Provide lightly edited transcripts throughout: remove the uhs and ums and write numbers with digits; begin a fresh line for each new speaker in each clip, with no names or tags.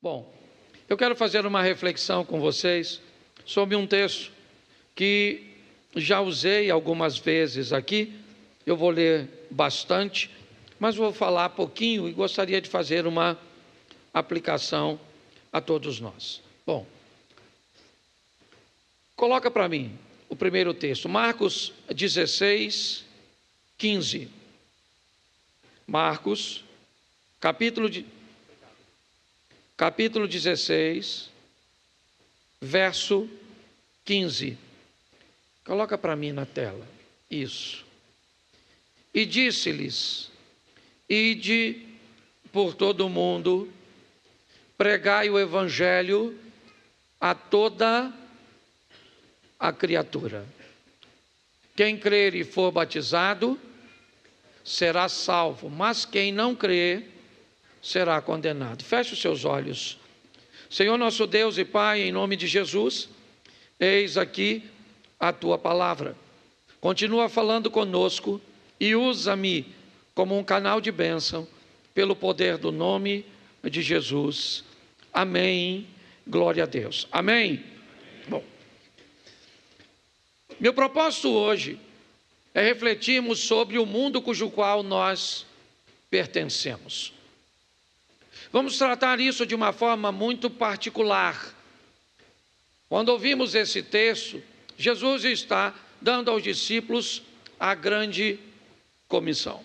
Bom, eu quero fazer uma reflexão com vocês sobre um texto que já usei algumas vezes aqui. Eu vou ler bastante, mas vou falar pouquinho e gostaria de fazer uma aplicação a todos nós. Bom, coloca para mim o primeiro texto, Marcos 16, 15. Marcos, capítulo 16, verso 15. Coloca para mim na tela. Isso. E disse-lhes: ide por todo o mundo, pregai o evangelho a toda a criatura. Quem crer e for batizado será salvo, mas quem não crer será condenado. Feche os seus olhos. Senhor nosso Deus e Pai, em nome de Jesus, eis aqui a Tua palavra. Continua falando conosco e usa-me como um canal de bênção, pelo poder do nome de Jesus. Amém. Glória a Deus. Amém. Bom, meu propósito hoje é refletirmos sobre o mundo cujo qual nós pertencemos. Vamos tratar isso de uma forma muito particular. Quando ouvimos esse texto, Jesus está dando aos discípulos a grande comissão.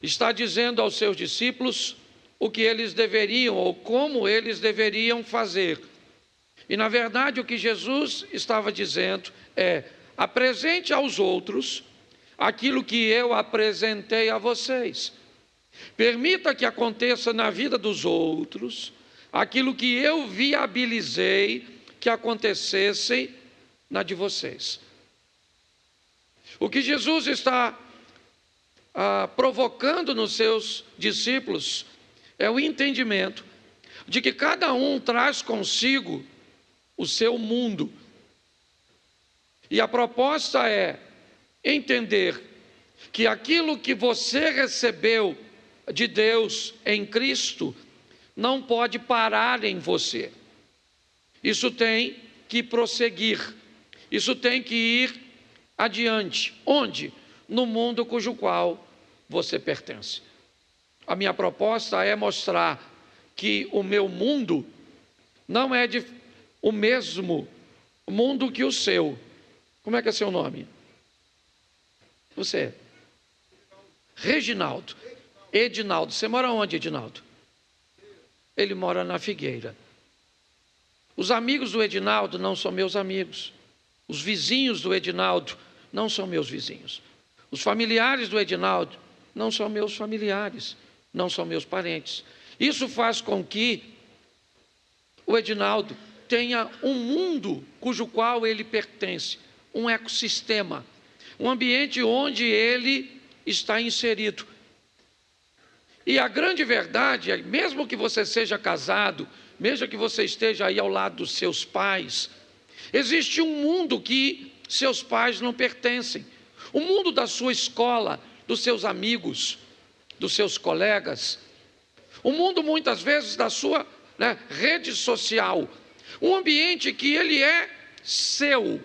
Está dizendo aos seus discípulos o que eles deveriam ou como eles deveriam fazer. E, na verdade, o que Jesus estava dizendo é: apresente aos outros aquilo que eu apresentei a vocês. Permita que aconteça na vida dos outros aquilo que eu viabilizei que acontecesse na de vocês. O que Jesus está provocando nos seus discípulos é o entendimento de que cada um traz consigo o seu mundo. E a proposta é entender que aquilo que você recebeu de Deus em Cristo não pode parar em você. Isso tem que prosseguir. Isso tem que ir adiante. Onde? No mundo cujo qual você pertence. A minha proposta é mostrar que o meu mundo não é o mesmo mundo que o seu. Como é que é seu nome? Você? Reginaldo. Edinaldo. Você mora onde, Edinaldo? Ele mora na Figueira. Os amigos do Edinaldo não são meus amigos. Os vizinhos do Edinaldo não são meus vizinhos. Os familiares do Edinaldo não são meus familiares, não são meus parentes. Isso faz com que o Edinaldo tenha um mundo cujo qual ele pertence, um ecossistema, um ambiente onde ele está inserido. E a grande verdade é, mesmo que você seja casado, mesmo que você esteja aí ao lado dos seus pais, existe um mundo que seus pais não pertencem. O mundo da sua escola, dos seus amigos, dos seus colegas. O mundo, muitas vezes, da sua rede social. Um ambiente que ele é seu,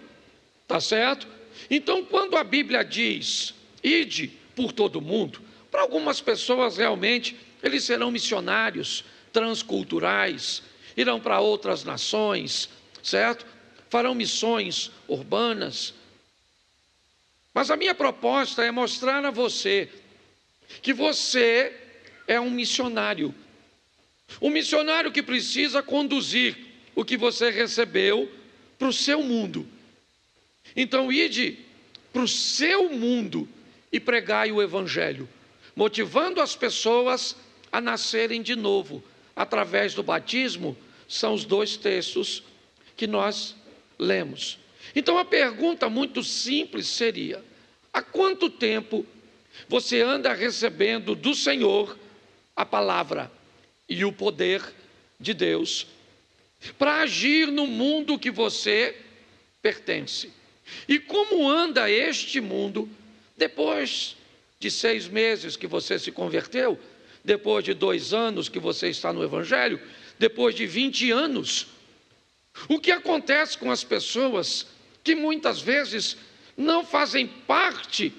tá certo? Então, quando a Bíblia diz, ide por todo mundo, para algumas pessoas, realmente, eles serão missionários transculturais, irão para outras nações, certo? Farão missões urbanas. Mas a minha proposta é mostrar a você que você é um missionário que precisa conduzir o que você recebeu para o seu mundo. Então, ide para o seu mundo e pregai o evangelho, motivando as pessoas a nascerem de novo. Através do batismo, são os dois textos que nós lemos. Então a pergunta muito simples seria: há quanto tempo você anda recebendo do Senhor a palavra e o poder de Deus para agir no mundo que você pertence? E como anda este mundo depois de 6 meses que você se converteu, depois de 2 anos que você está no Evangelho, depois de 20 anos. O que acontece com as pessoas que muitas vezes não fazem parte,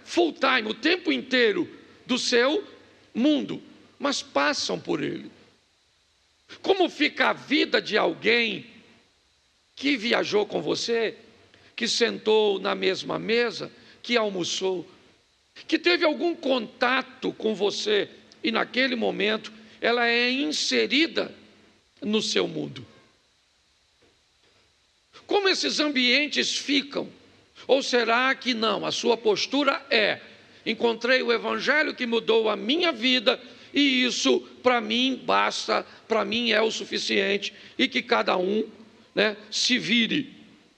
full time, o tempo inteiro do seu mundo, mas passam por ele? Como fica a vida de alguém que viajou com você, que sentou na mesma mesa, que almoçou, que teve algum contato com você e naquele momento ela é inserida no seu mundo? Como esses ambientes ficam? Ou será que não? A sua postura é: encontrei o Evangelho que mudou a minha vida e isso para mim basta, para mim é o suficiente, e que cada um se vire.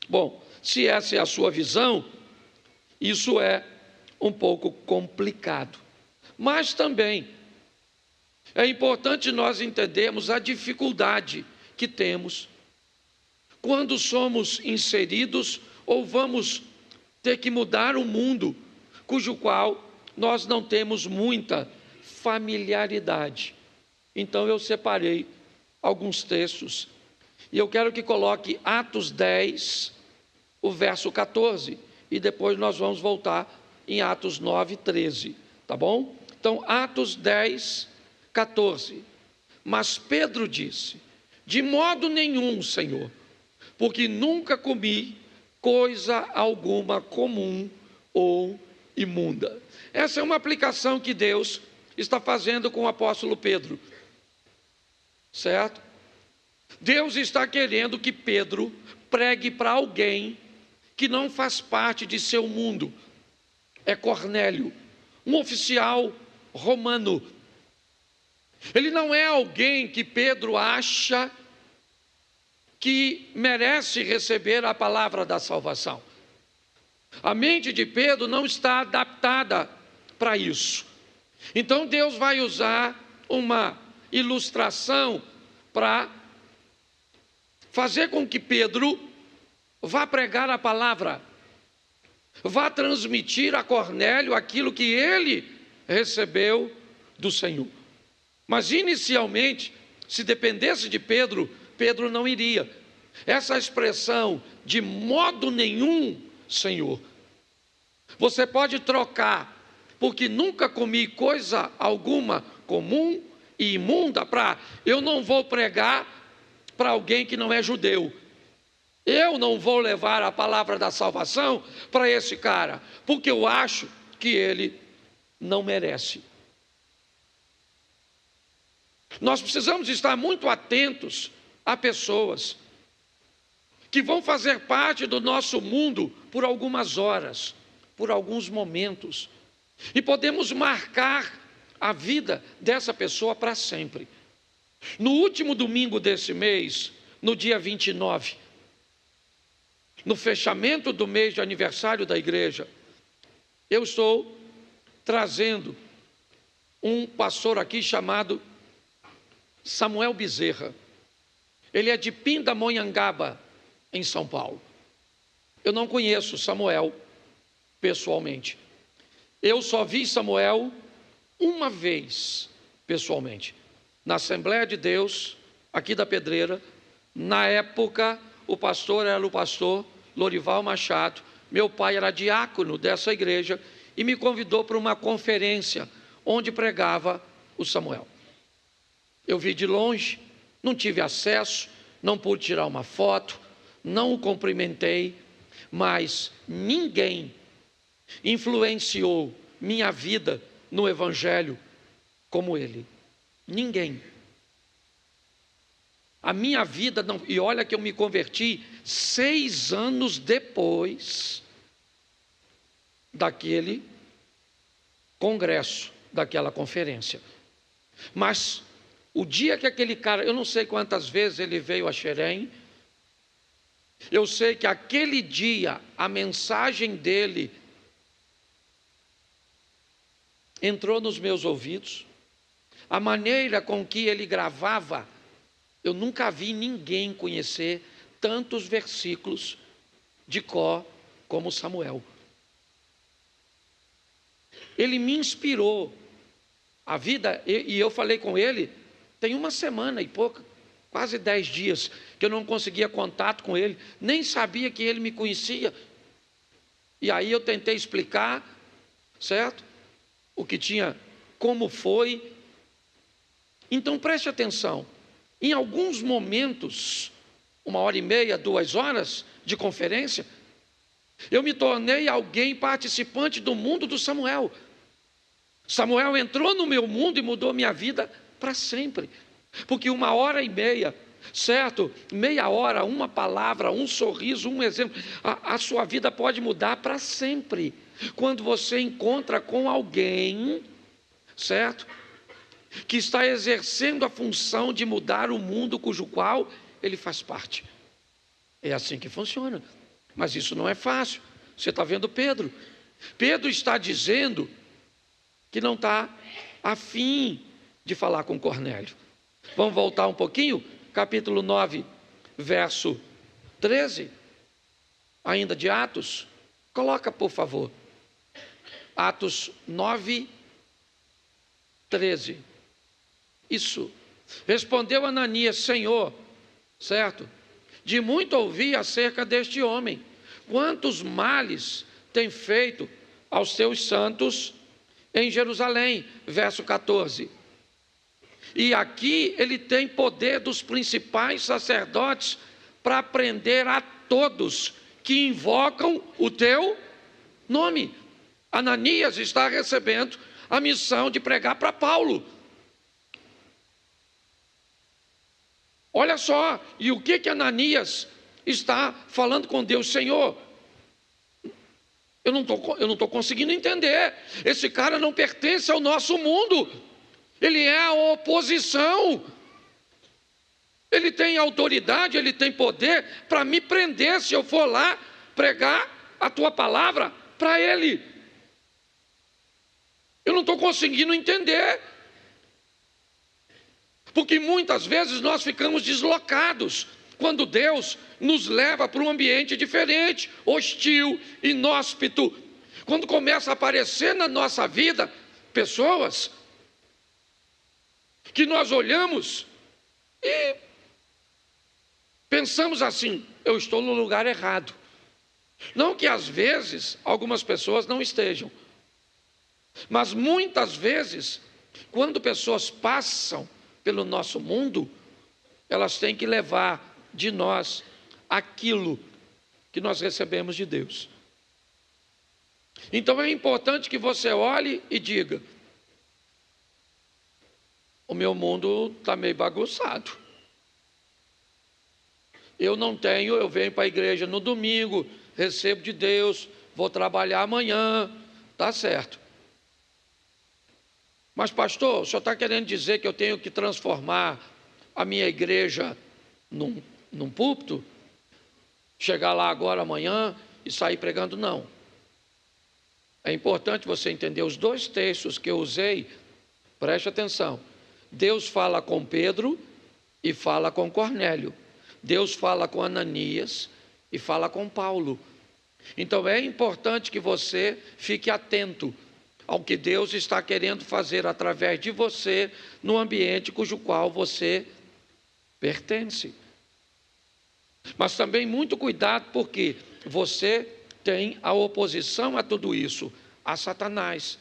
Bom, se essa é a sua visão, isso é um pouco complicado. Mas também é importante nós entendermos a dificuldade que temos quando somos inseridos ou vamos ter que mudar um mundo cujo qual nós não temos muita familiaridade. Então eu separei alguns textos e eu quero que coloque Atos 10, o verso 14, e depois nós vamos voltar em Atos 9, 13, tá bom? Então, Atos 10, 14. Mas Pedro disse: de modo nenhum, Senhor, porque nunca comi coisa alguma comum ou imunda. Essa é uma aplicação que Deus está fazendo com o apóstolo Pedro, certo? Deus está querendo que Pedro pregue para alguém que não faz parte de seu mundo. É Cornélio, um oficial romano. Ele não é alguém que Pedro acha que merece receber a palavra da salvação. A mente de Pedro não está adaptada para isso. Então Deus vai usar uma ilustração para fazer com que Pedro vá pregar a palavra, vá transmitir a Cornélio aquilo que ele recebeu do Senhor. Mas inicialmente, se dependesse de Pedro, Pedro não iria. Essa expressão, de modo nenhum, Senhor, você pode trocar, porque nunca comi coisa alguma comum e imunda, para eu não vou pregar para alguém que não é judeu. Eu não vou levar a palavra da salvação para esse cara, porque eu acho que ele não merece. Nós precisamos estar muito atentos a pessoas que vão fazer parte do nosso mundo por algumas horas, por alguns momentos, e podemos marcar a vida dessa pessoa para sempre. No último domingo desse mês, no dia 29, no fechamento do mês de aniversário da igreja, eu estou trazendo um pastor aqui chamado Samuel Bezerra. Ele é de Pindamonhangaba, em São Paulo. Eu não conheço Samuel pessoalmente. Eu só vi Samuel uma vez pessoalmente, na Assembleia de Deus, aqui da Pedreira. Na época, o pastor era o pastor Lorival Machado. Meu pai era diácono dessa igreja e me convidou para uma conferência onde pregava o Samuel. Eu vi de longe, não tive acesso, não pude tirar uma foto, não o cumprimentei, mas ninguém influenciou minha vida no Evangelho como ele. Ninguém. A minha vida, não, e olha que eu me converti 6 anos depois daquele congresso, daquela conferência. Mas o dia que aquele cara, eu não sei quantas vezes ele veio a Xerém, eu sei que aquele dia a mensagem dele entrou nos meus ouvidos, a maneira com que ele gravava, eu nunca vi ninguém conhecer tantos versículos de cor como Samuel. Ele me inspirou a vida, e eu falei com ele, tem uma semana e pouco, quase 10 dias, que eu não conseguia contato com ele, nem sabia que ele me conhecia. E aí eu tentei explicar, certo? O que tinha, como foi. Então preste atenção, em alguns momentos, 1h30, 2 horas de conferência, eu me tornei alguém participante do mundo do Samuel. Samuel entrou no meu mundo e mudou minha vida para sempre. Porque 1h30, certo? Meia hora, uma palavra, um sorriso, um exemplo, a sua vida pode mudar para sempre. Quando você encontra com alguém, certo? Que está exercendo a função de mudar o mundo cujo qual ele faz parte. É assim que funciona. Mas isso não é fácil. Você está vendo Pedro? Pedro está dizendo que não está afim de falar com Cornélio. Vamos voltar um pouquinho? Capítulo 9, verso 13, ainda de Atos. Coloca, por favor. Atos 9, 13. Isso. Respondeu Ananias: Senhor, certo? De muito ouvi acerca deste homem. Quantos males tem feito aos teus santos em Jerusalém. Verso 14. E aqui ele tem poder dos principais sacerdotes para prender a todos que invocam o teu nome. Ananias está recebendo a missão de pregar para Paulo. Olha só, e o que Ananias está falando com Deus? Senhor, eu não estou conseguindo entender. Esse cara não pertence ao nosso mundo. Ele é a oposição. Ele tem autoridade, ele tem poder para me prender se eu for lá pregar a tua palavra para ele. Eu não estou conseguindo entender. Porque muitas vezes nós ficamos deslocados quando Deus nos leva para um ambiente diferente, hostil, inóspito. Quando começa a aparecer na nossa vida pessoas que nós olhamos e pensamos assim: eu estou no lugar errado. Não que às vezes algumas pessoas não estejam, mas muitas vezes, quando pessoas passam pelo nosso mundo, elas têm que levar de nós aquilo que nós recebemos de Deus. Então é importante que você olhe e diga: o meu mundo está meio bagunçado. Eu venho para a igreja no domingo, recebo de Deus, vou trabalhar amanhã, está certo. Mas pastor, o senhor está querendo dizer que eu tenho que transformar a minha igreja num púlpito? Chegar lá agora amanhã e sair pregando? Não. É importante você entender os 2 textos que eu usei. Preste atenção. Deus fala com Pedro e fala com Cornélio. Deus fala com Ananias e fala com Paulo. Então é importante que você fique atento ao que Deus está querendo fazer através de você no ambiente cujo qual você pertence. Mas também muito cuidado, porque você tem a oposição a tudo isso, a Satanás,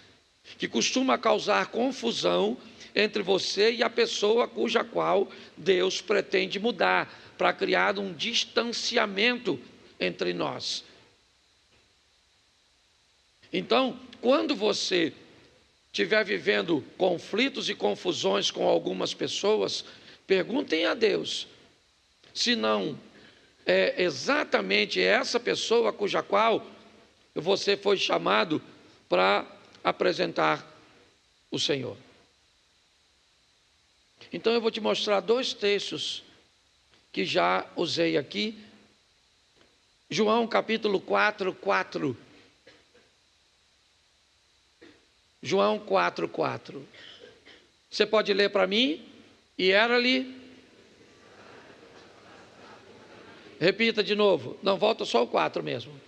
que costuma causar confusão entre você e a pessoa cuja qual Deus pretende mudar, para criar um distanciamento entre nós. Então, quando você estiver vivendo conflitos e confusões com algumas pessoas, perguntem a Deus se não é exatamente essa pessoa cuja qual você foi chamado para apresentar o Senhor. Então eu vou te mostrar 2 textos que já usei aqui. João capítulo 4, 4. João 4, 4. Você pode ler para mim? E era-lhe... Repita de novo. Não, volta só o 4 mesmo.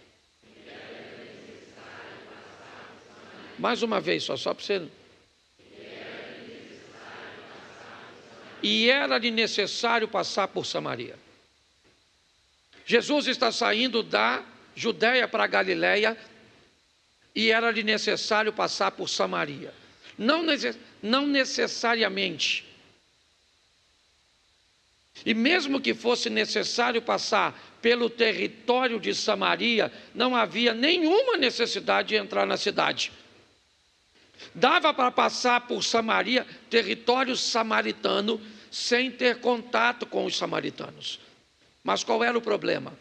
Mais uma vez só para você... e era-lhe necessário passar por Samaria. Jesus está saindo da Judéia para a Galiléia e era-lhe necessário passar por Samaria. Não necessariamente. E mesmo que fosse necessário passar pelo território de Samaria, não havia nenhuma necessidade de entrar na cidade. Dava para passar por Samaria, território samaritano, sem ter contato com os samaritanos. Mas qual era o problema?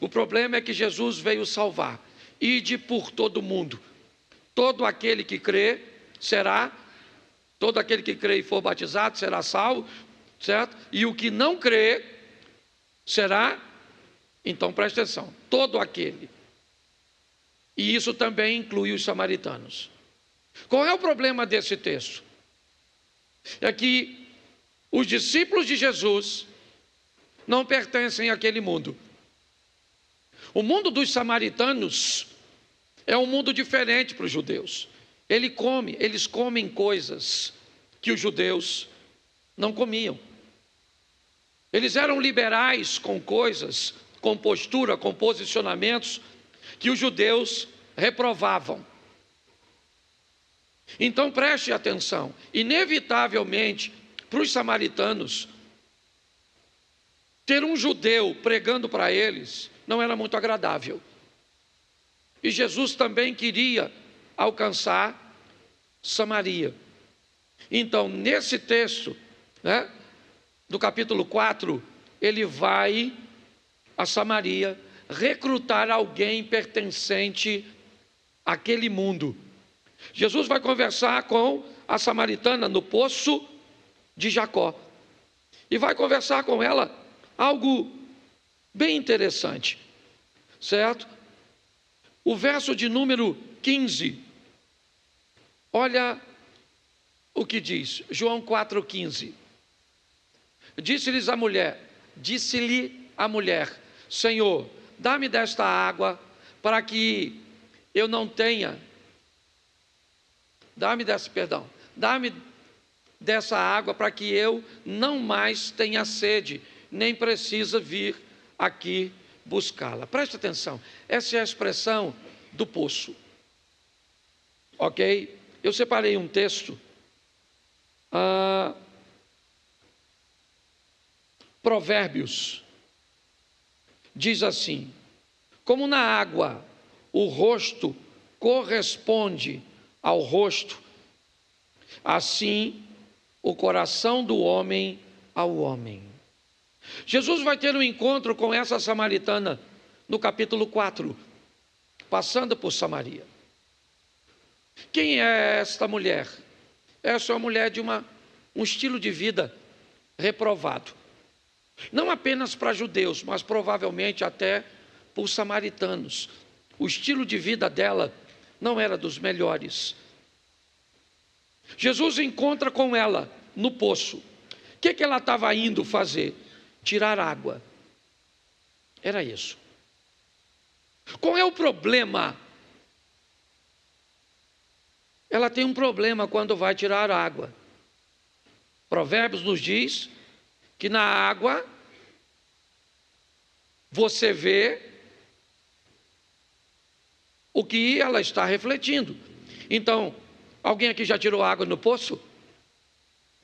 O problema é que Jesus veio salvar. Ide por todo mundo. Todo aquele que crê e for batizado será salvo, certo? E o que não crê será, então preste atenção, todo aquele. E isso também inclui os samaritanos. Qual é o problema desse texto? É que os discípulos de Jesus não pertencem àquele mundo. O mundo dos samaritanos é um mundo diferente para os judeus. Eles comem coisas que os judeus não comiam. Eles eram liberais com coisas, com postura, com posicionamentos que os judeus reprovavam. Então preste atenção, inevitavelmente para os samaritanos, ter um judeu pregando para eles não era muito agradável. E Jesus também queria alcançar Samaria. Então, nesse texto, do capítulo 4, ele vai a Samaria recrutar alguém pertencente àquele mundo. Jesus vai conversar com a samaritana no poço de Jacó. E vai conversar com ela algo bem interessante, certo? O verso de número 15, olha o que diz, João 4,15. Disse-lhe a mulher, Senhor, dá-me desta água para que eu não tenha, dá-me dessa água para que eu não mais tenha sede, nem precisa vir aqui buscá-la. Preste atenção, essa é a expressão do poço. Ok? Eu separei um texto, Provérbios, diz assim: como na água o rosto corresponde ao rosto, assim o coração do homem ao homem. Jesus vai ter um encontro com essa samaritana no capítulo 4, passando por Samaria. Quem é esta mulher? Essa é uma mulher de um estilo de vida reprovado. Não apenas para judeus, mas provavelmente até por samaritanos. O estilo de vida dela não era dos melhores. Jesus encontra com ela no poço. O que ela estava indo fazer? Tirar água. Era isso. Qual é o problema? Ela tem um problema quando vai tirar água. Provérbios nos diz que na água você vê o que ela está refletindo. Então, alguém aqui já tirou água no poço?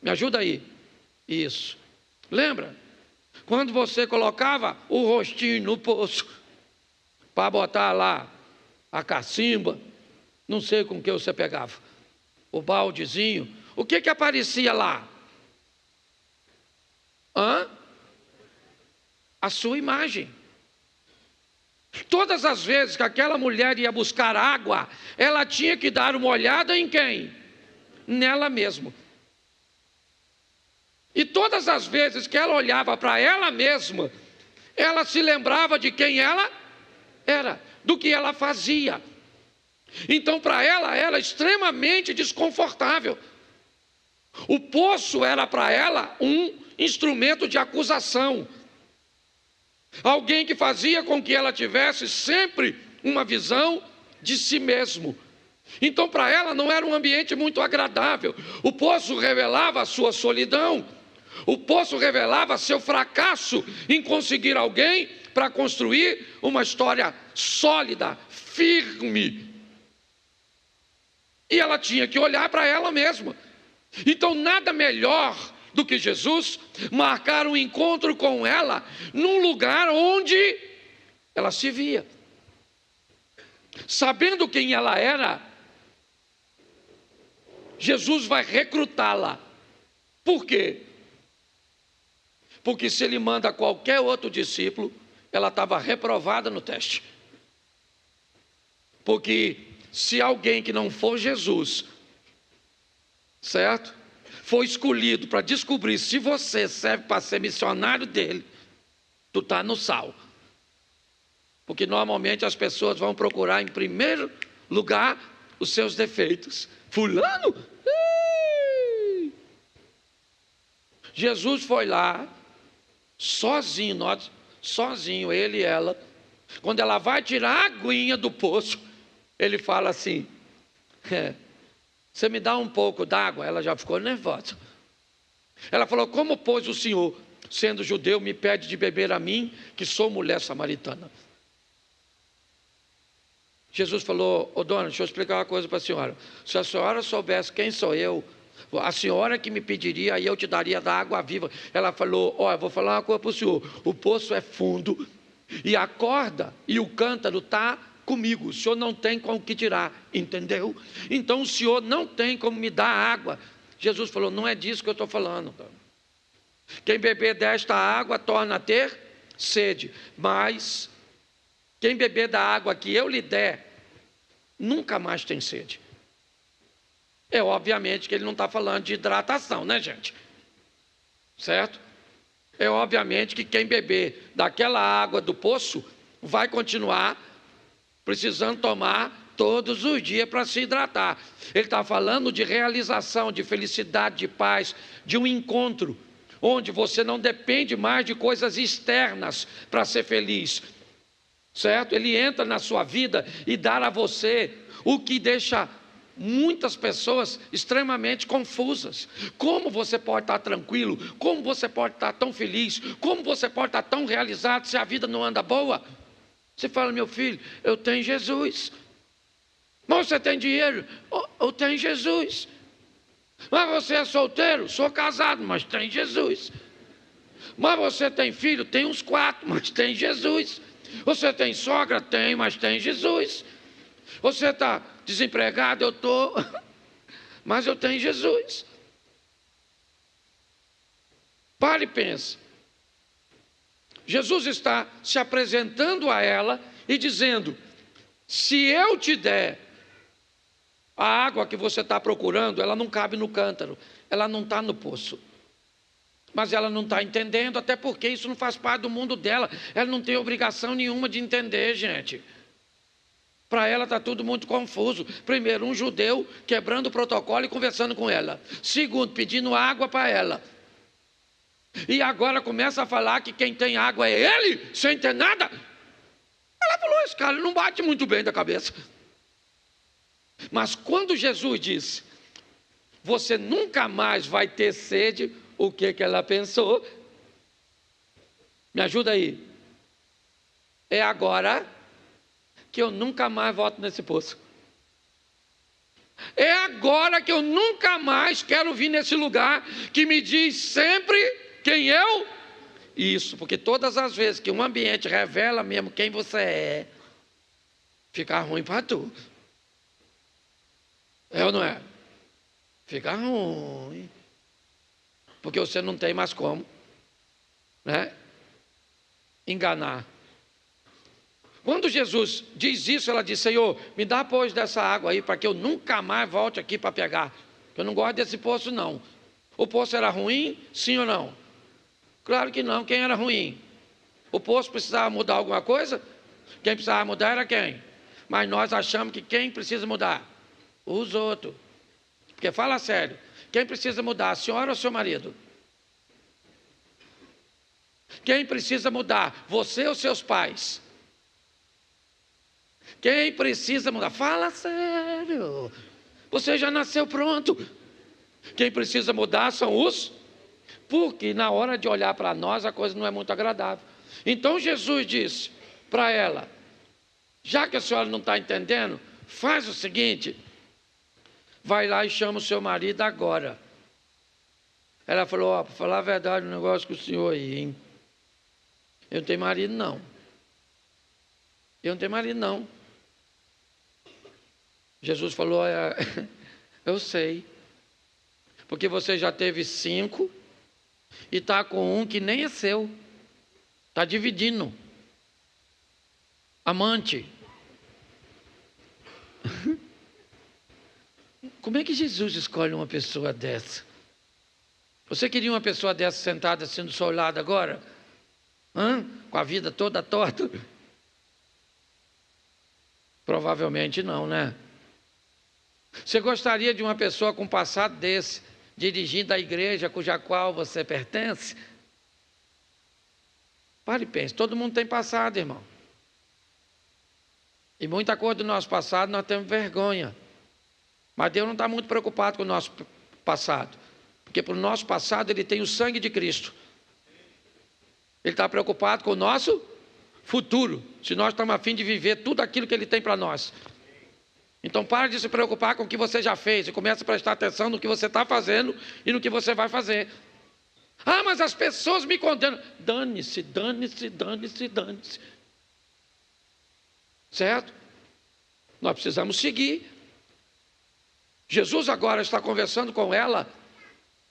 Me ajuda aí. Isso. Lembra? Quando você colocava o rostinho no poço para botar lá a cacimba, não sei com que você pegava, o baldezinho, o que aparecia lá? A sua imagem. Todas as vezes que aquela mulher ia buscar água, ela tinha que dar uma olhada em quem? Nela mesma. E todas as vezes que ela olhava para ela mesma, ela se lembrava de quem ela era, do que ela fazia. Então, para ela era extremamente desconfortável. O poço era para ela um instrumento de acusação. Alguém que fazia com que ela tivesse sempre uma visão de si mesmo. Então, para ela não era um ambiente muito agradável. O poço revelava a sua solidão, O poço revelava seu fracasso em conseguir alguém para construir uma história sólida, firme. E ela tinha que olhar para ela mesma. Então, nada melhor do que Jesus marcar um encontro com ela num lugar onde ela se via. Sabendo quem ela era, Jesus vai recrutá-la. Por quê? Porque se ele manda qualquer outro discípulo, ela estava reprovada no teste. Porque se alguém que não for Jesus, certo? For escolhido para descobrir se você serve para ser missionário dele, tu está no sal. Porque normalmente as pessoas vão procurar em primeiro lugar os seus defeitos. Fulano? Jesus foi lá, sozinho, ele e ela. Quando ela vai tirar a aguinha do poço, ele fala assim: você me dá um pouco d'água? Ela já ficou nervosa. Ela falou: como, pois, o senhor, sendo judeu, me pede de beber a mim, que sou mulher samaritana? Jesus falou: ô dona, deixa eu explicar uma coisa para a senhora. Se a senhora soubesse quem sou eu, a senhora que me pediria, aí eu te daria da água viva. Ela falou: ó, eu vou falar uma coisa para o senhor. O poço é fundo, e a corda e o cântaro está comigo. O senhor não tem como que tirar, entendeu? Então o senhor não tem como me dar água. Jesus falou: não é disso que eu estou falando. Quem beber desta água torna a ter sede, mas quem beber da água que eu lhe der, nunca mais tem sede. É obviamente que ele não está falando de hidratação, né, gente? Certo? É obviamente que quem beber daquela água do poço vai continuar precisando tomar todos os dias para se hidratar. Ele está falando de realização, de felicidade, de paz, de um encontro, onde você não depende mais de coisas externas para ser feliz. Certo? Ele entra na sua vida e dá a você o que deixa muitas pessoas extremamente confusas. Como você pode estar tranquilo? Como você pode estar tão feliz? Como você pode estar tão realizado se a vida não anda boa? Você fala: meu filho, eu tenho Jesus. Mas você tem dinheiro? Eu tenho Jesus. Mas você é solteiro? Sou casado, mas tem Jesus. Mas você tem filho? Tem uns 4, mas tem Jesus. Você tem sogra? Tem, mas tem Jesus. Você está desempregado? Eu estou, mas eu tenho Jesus. Pare e pense. Jesus está se apresentando a ela e dizendo: se eu te der a água que você está procurando, ela não cabe no cântaro, ela não está no poço. Mas ela não está entendendo, até porque isso não faz parte do mundo dela. Ela não tem obrigação nenhuma de entender, gente. Para ela está tudo muito confuso. Primeiro, um judeu quebrando o protocolo e conversando com ela. Segundo, pedindo água para ela. E agora começa a falar que quem tem água é ele, sem ter nada. Ela falou: esse cara não bate muito bem da cabeça. Mas quando Jesus disse: você nunca mais vai ter sede, o que ela pensou? Me ajuda aí. É agora que eu nunca mais volto nesse poço. É agora que eu nunca mais quero vir nesse lugar que me diz sempre quem eu... Isso, porque todas as vezes que um ambiente revela mesmo quem você é, fica ruim para tu. É ou não é? Fica ruim. Porque você não tem mais como, né, enganar. Quando Jesus diz isso, ela diz: Senhor, me dá, pois, dessa água aí, para que eu nunca mais volte aqui para pegar. Eu não gosto desse poço, não. O poço era ruim, sim ou não? Claro que não. Quem era ruim? O poço precisava mudar alguma coisa? Quem precisava mudar era quem? Mas nós achamos que quem precisa mudar? Os outros. Porque fala sério, quem precisa mudar, a senhora ou seu marido? Quem precisa mudar, você ou seus pais? Quem precisa mudar? Fala sério. Você já nasceu pronto. Quem precisa mudar são os porque na hora de olhar para nós a coisa não é muito agradável. Então Jesus disse para ela: já que a senhora não está entendendo, faz o seguinte, vai lá e chama o seu marido agora. Ela falou: ó, para falar a verdade, um negócio com o senhor aí, hein? Eu não tenho marido, não. Eu não tenho marido, não. Jesus falou: eu sei, porque você já teve 5 e está com um que nem é seu, está dividindo. Amante. Como é que Jesus escolhe uma pessoa dessa? Você queria uma pessoa dessa sentada assim do seu lado agora? Com a vida toda torta? Provavelmente não, né? Você gostaria de uma pessoa com um passado desse, dirigindo a igreja cuja qual você pertence? Pare e pense, todo mundo tem passado, irmão. E muita coisa do nosso passado nós temos vergonha. Mas Deus não está muito preocupado com o nosso passado, porque para o nosso passado Ele tem o sangue de Cristo. Ele está preocupado com o nosso futuro, se nós estamos a fim de viver tudo aquilo que Ele tem para nós. Então pare de se preocupar com o que você já fez e comece a prestar atenção no que você está fazendo e no que você vai fazer. Ah, mas as pessoas me condenam. Dane-se, dane-se, dane-se, dane-se. Certo? Nós precisamos seguir. Jesus agora está conversando com ela,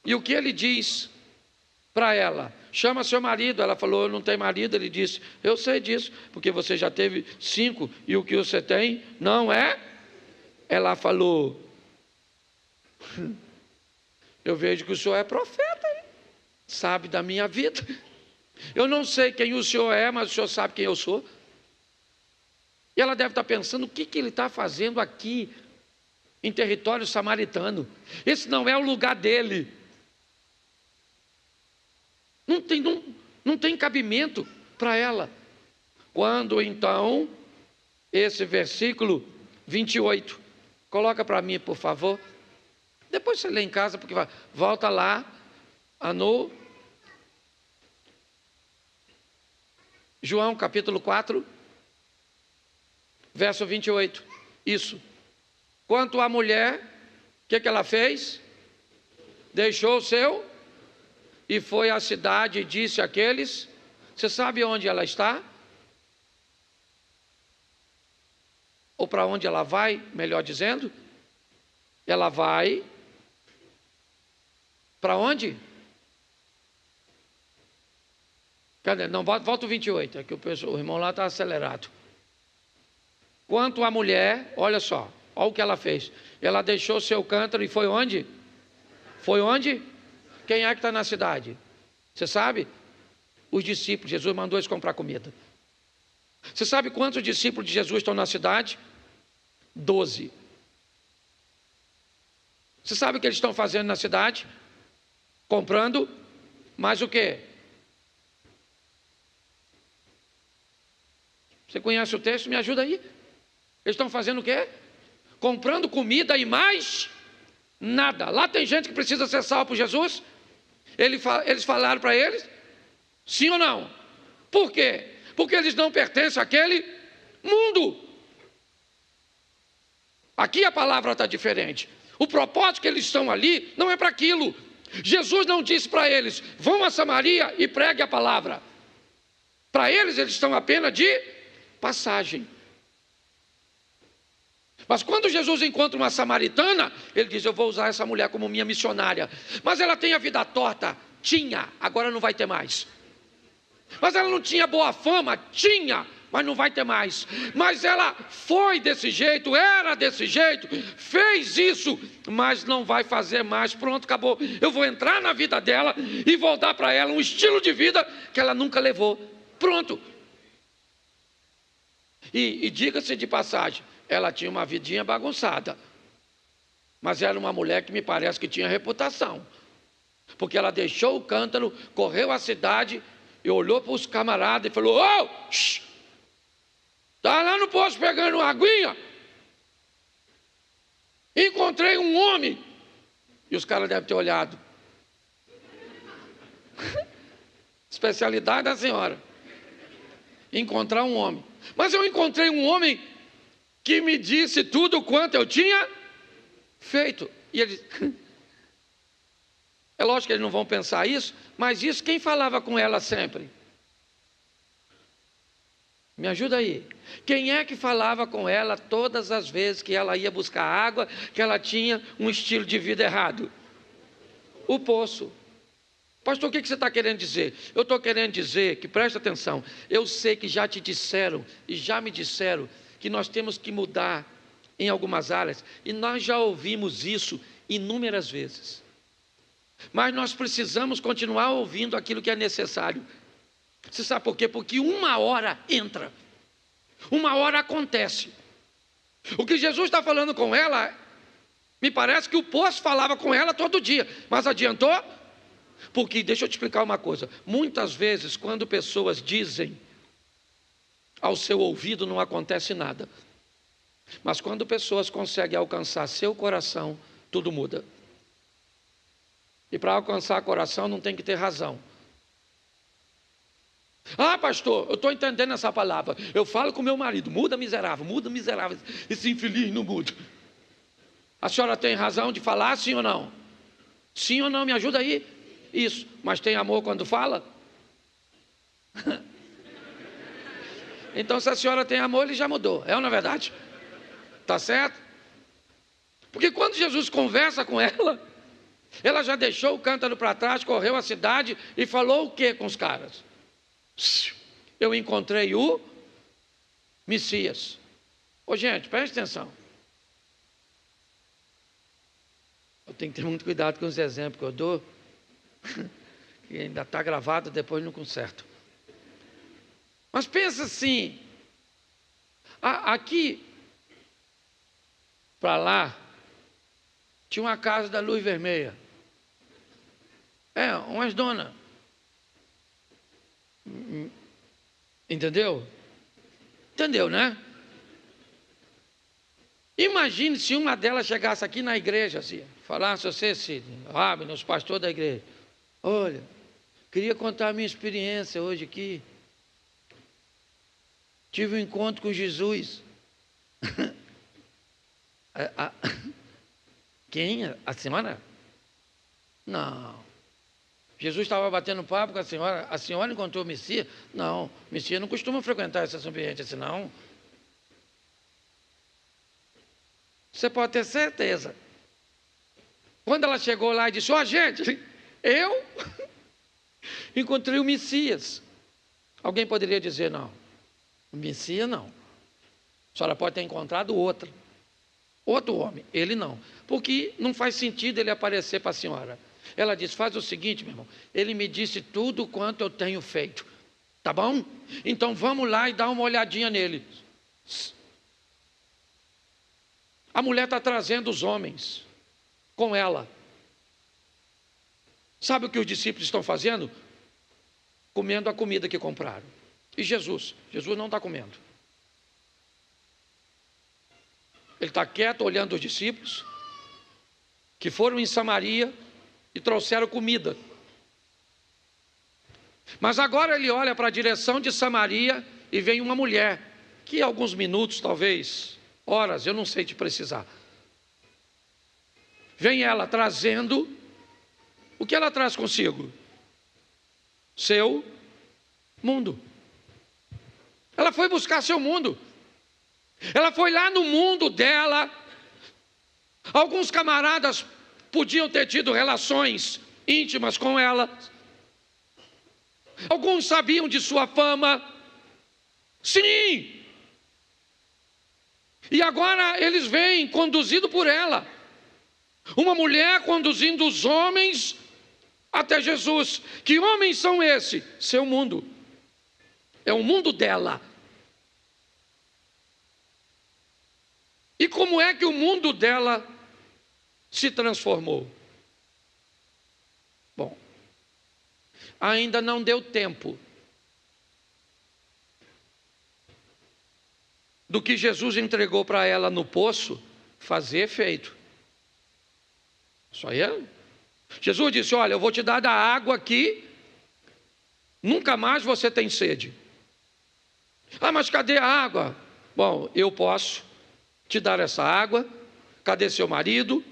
e o que ele diz para ela? Chama seu marido. Ela falou: eu não tenho marido. Ele disse: eu sei disso, porque você já teve 5 e o que você tem não é. Ela falou: eu vejo que o senhor é profeta, hein? Sabe da minha vida. Eu não sei quem o senhor é, mas o senhor sabe quem eu sou. E ela deve estar pensando: o que ele está fazendo aqui em território samaritano? Esse não é o lugar dele. Não tem cabimento para ela. Quando então, esse versículo 28, coloca para mim, por favor. Depois você lê em casa, porque volta lá, no João capítulo 4, verso 28. Isso. Quanto à mulher, o que ela fez? Deixou o seu e foi à cidade e disse àqueles. Você sabe onde ela está? Ou para onde ela vai, melhor dizendo? Ela vai para onde? Cadê? Não, volta o 28, é que o irmão lá está acelerado. Quanto à mulher, olha só, olha o que ela fez. Ela deixou seu cântaro e foi onde? Foi onde? Quem é que está na cidade? Você sabe? Os discípulos. Jesus mandou eles comprar comida. Você sabe quantos discípulos de Jesus estão na cidade? 12. Você sabe o que eles estão fazendo na cidade? Comprando, mais o quê? Você conhece o texto? Me ajuda aí. Eles estão fazendo o quê? Comprando comida e mais nada. Lá tem gente que precisa ser salva por Jesus. Eles falaram para eles, sim ou não? Por quê? Porque eles não pertencem àquele mundo. Aqui a palavra está diferente. O propósito que eles estão ali não é para aquilo. Jesus não disse para eles: vão a Samaria e pregue a palavra. Para eles estão apenas de passagem. Mas quando Jesus encontra uma samaritana, ele diz: eu vou usar essa mulher como minha missionária. Mas ela tem a vida torta? Tinha, agora não vai ter mais. Mas ela não tinha boa fama? Tinha, mas não vai ter mais. Mas ela foi desse jeito, era desse jeito, fez isso, mas não vai fazer mais. Pronto, acabou. Eu vou entrar na vida dela e vou dar para ela um estilo de vida que ela nunca levou. Pronto. E diga-se de passagem, ela tinha uma vidinha bagunçada, mas era uma mulher que me parece que tinha reputação, porque ela deixou o cântaro, correu à cidade e olhou para os camaradas e falou: ô, está lá no poço pegando uma aguinha, encontrei um homem. E os caras devem ter olhado: Especialidade da senhora. Encontrar um homem. Mas eu encontrei um homem que me disse tudo quanto eu tinha feito. E ele... É lógico que eles não vão pensar isso, mas isso quem falava com ela sempre? Me ajuda aí. Quem é que falava com ela todas as vezes que ela ia buscar água, que ela tinha um estilo de vida errado? O poço. Pastor, o que você está querendo dizer? Eu estou querendo dizer que, presta atenção, eu sei que já te disseram e já me disseram que nós temos que mudar em algumas áreas, e nós já ouvimos isso inúmeras vezes. Mas nós precisamos continuar ouvindo aquilo que é necessário. Você sabe por quê? Porque uma hora entra, uma hora acontece. O que Jesus está falando com ela, me parece que o poço falava com ela todo dia, mas adiantou? Porque, deixa eu te explicar uma coisa, muitas vezes quando pessoas dizem ao seu ouvido não acontece nada, mas quando pessoas conseguem alcançar seu coração, tudo muda. E para alcançar o coração não tem que ter razão. Ah, pastor, eu estou entendendo essa palavra. Eu falo com meu marido, muda miserável, esse infeliz não muda. A senhora tem razão de falar, sim ou não? Sim ou não, me ajuda aí? Isso, mas tem amor quando fala? Então se a senhora tem amor, ele já mudou, é ou não é verdade? Tá certo? Porque quando Jesus conversa com ela já deixou o cântaro para trás, correu a cidade e falou o que com os caras? Eu encontrei o Messias. Ô gente, preste atenção. Eu tenho que ter muito cuidado com os exemplos que eu dou, que ainda está gravado, depois não conserto. Mas pensa assim, aqui para lá, tinha uma casa da luz vermelha. Umas donas. Entendeu? Entendeu, né? Imagine se uma delas chegasse aqui na igreja, assim, falasse você, Sidney, Rabino, os pastores da igreja. Olha, queria contar a minha experiência hoje aqui. Tive um encontro com Jesus. Quem? A senhora? Não. Jesus estava batendo papo com a senhora encontrou o Messias? Não, o Messias não costuma frequentar esses ambientes assim, não. Você pode ter certeza. Quando ela chegou lá e disse, gente, eu encontrei o Messias. Alguém poderia dizer, não, o Messias não. A senhora pode ter encontrado outro homem, ele não. Porque não faz sentido ele aparecer para a senhora. Ela disse, faz o seguinte, meu irmão, ele me disse tudo quanto eu tenho feito, tá bom? Então vamos lá e dar uma olhadinha nele. A mulher está trazendo os homens com ela. Sabe o que os discípulos estão fazendo? Comendo a comida que compraram. E Jesus não está comendo. Ele está quieto olhando os discípulos que foram em Samaria e trouxeram comida. Mas agora ele olha para a direção de Samaria e vem uma mulher, que alguns minutos, talvez, horas, eu não sei te precisar. Vem ela trazendo, o que ela traz consigo? Seu mundo. Ela foi buscar seu mundo. Ela foi lá no mundo dela. Alguns camaradas podiam ter tido relações íntimas com ela. Alguns sabiam de sua fama. Sim. E agora eles vêm conduzido por ela. Uma mulher conduzindo os homens até Jesus. Que homens são esses? Seu mundo. É o mundo dela. E como é que o mundo dela se transformou? Bom, ainda não deu tempo do que Jesus entregou para ela no poço fazer efeito. Isso aí é. Jesus disse, olha, eu vou te dar da água aqui Nunca mais você tem sede. Ah, mas cadê a água? Bom, eu posso te dar essa água. Cadê seu marido?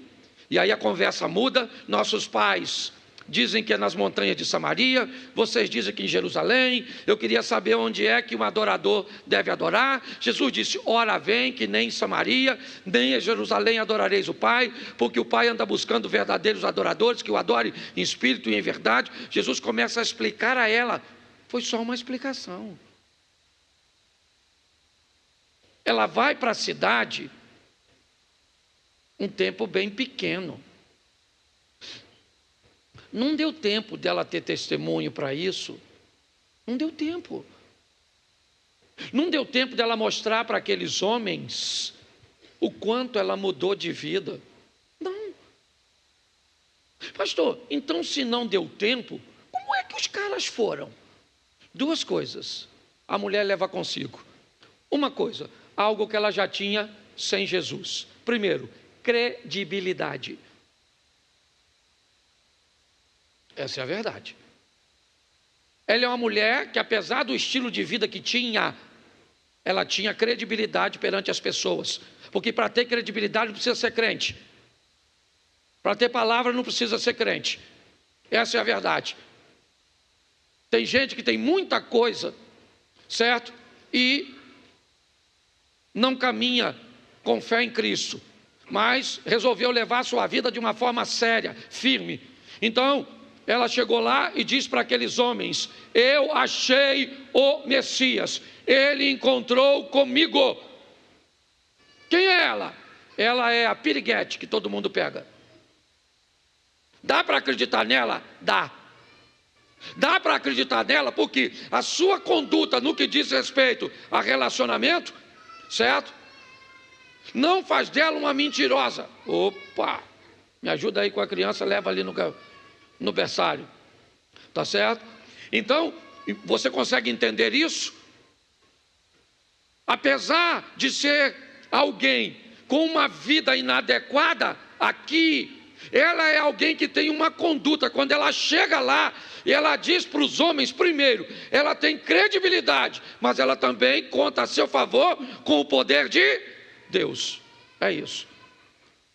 E aí a conversa muda. Nossos pais dizem que é nas montanhas de Samaria, vocês dizem que em Jerusalém. Eu queria saber onde é que um adorador deve adorar. Jesus disse: ora vem que nem em Samaria, nem em Jerusalém adorareis o Pai, porque o Pai anda buscando verdadeiros adoradores, que o adorem em espírito e em verdade. Jesus começa a explicar a ela. Foi só uma explicação. Ela vai para a cidade um tempo bem pequeno. Não deu tempo dela ter testemunho para isso. Não deu tempo. Não deu tempo dela mostrar para aqueles homens o quanto ela mudou de vida. Não. Pastor, então se não deu tempo, como é que os caras foram? Duas coisas a mulher leva consigo. Uma coisa, algo que ela já tinha sem Jesus. Primeiro, credibilidade. Essa é a verdade. Ela é uma mulher que, apesar do estilo de vida que tinha, ela tinha credibilidade perante as pessoas. Porque para ter credibilidade não precisa ser crente. Para ter palavra não precisa ser crente. Essa é a verdade. Tem gente que tem muita coisa, certo? E não caminha com fé em Cristo, mas resolveu levar a sua vida de uma forma séria, firme. Então, ela chegou lá e disse para aqueles homens: eu achei o Messias, ele encontrou comigo. Quem é ela? Ela é a piriguete que todo mundo pega. Dá para acreditar nela? Dá. Dá para acreditar nela porque a sua conduta no que diz respeito a relacionamento, certo? Não faz dela uma mentirosa. Opa, me ajuda aí com a criança, leva ali no berçário, tá certo? Então, você consegue entender isso? Apesar de ser alguém com uma vida inadequada, aqui, ela é alguém que tem uma conduta. Quando ela chega lá, ela diz para os homens, primeiro, ela tem credibilidade, mas ela também conta a seu favor com o poder de Deus. É isso.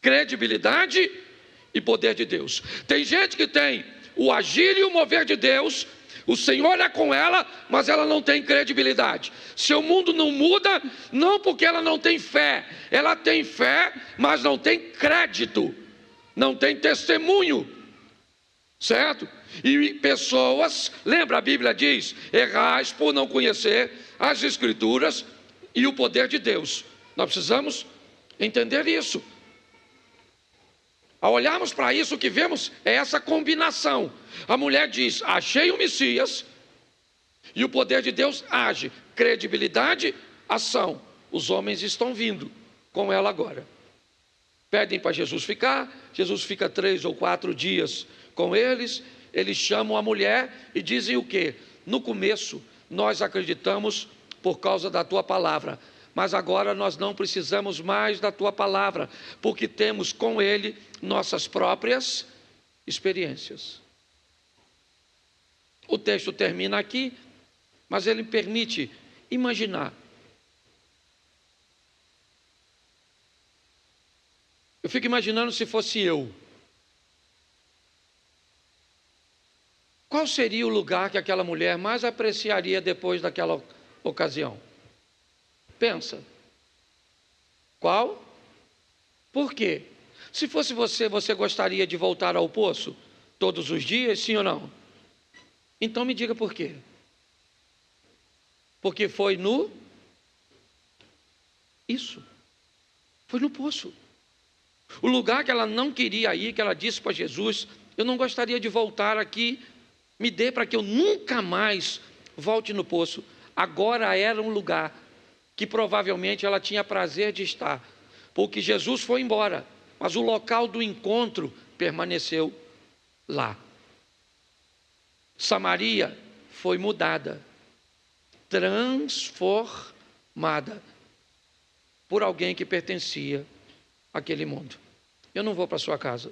Credibilidade e poder de Deus. Tem gente que tem o agir e o mover de Deus, o Senhor é com ela, mas ela não tem credibilidade. Seu mundo não muda, não porque ela não tem fé. Ela tem fé, mas não tem crédito, não tem testemunho, certo? E pessoas, lembra, a Bíblia diz: errais por não conhecer as Escrituras e o poder de Deus. Nós precisamos entender isso. Ao olharmos para isso, o que vemos é essa combinação. A mulher diz: achei o Messias, e o poder de Deus age. Credibilidade, ação. Os homens estão vindo com ela agora. Pedem para Jesus ficar. Jesus fica 3 ou 4 dias com eles. Eles chamam a mulher e dizem o quê? No começo, nós acreditamos por causa da tua palavra, mas agora nós não precisamos mais da tua palavra, porque temos com ele nossas próprias experiências. O texto termina aqui, mas ele permite imaginar. Eu fico imaginando se fosse eu. Qual seria o lugar que aquela mulher mais apreciaria depois daquela ocasião? Pensa. Qual? Por quê? Se fosse você, você gostaria de voltar ao poço todos os dias, sim ou não? Então me diga por quê. Porque foi no... Isso. Foi no poço. O lugar que ela não queria ir, que ela disse para Jesus: eu não gostaria de voltar aqui, me dê para que eu nunca mais volte no poço. Agora era um lugar que provavelmente ela tinha prazer de estar, porque Jesus foi embora, mas o local do encontro permaneceu lá. Samaria foi mudada, transformada por alguém que pertencia àquele mundo. Eu não vou para a sua casa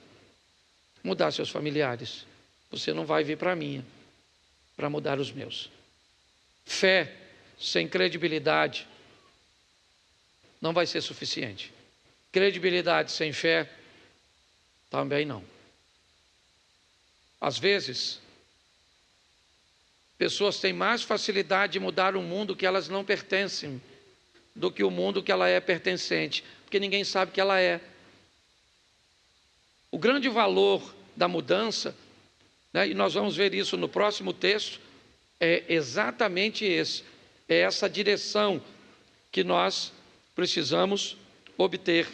mudar seus familiares, você não vai vir para a minha. para mudar os meus. Fé sem credibilidade não vai ser suficiente. Credibilidade sem fé também não. Às vezes, pessoas têm mais facilidade de mudar um mundo que elas não pertencem do que o mundo que ela é pertencente, porque ninguém sabe que ela é. O grande valor da mudança, né, e nós vamos ver isso no próximo texto, é exatamente esse, é essa direção que nós precisamos obter.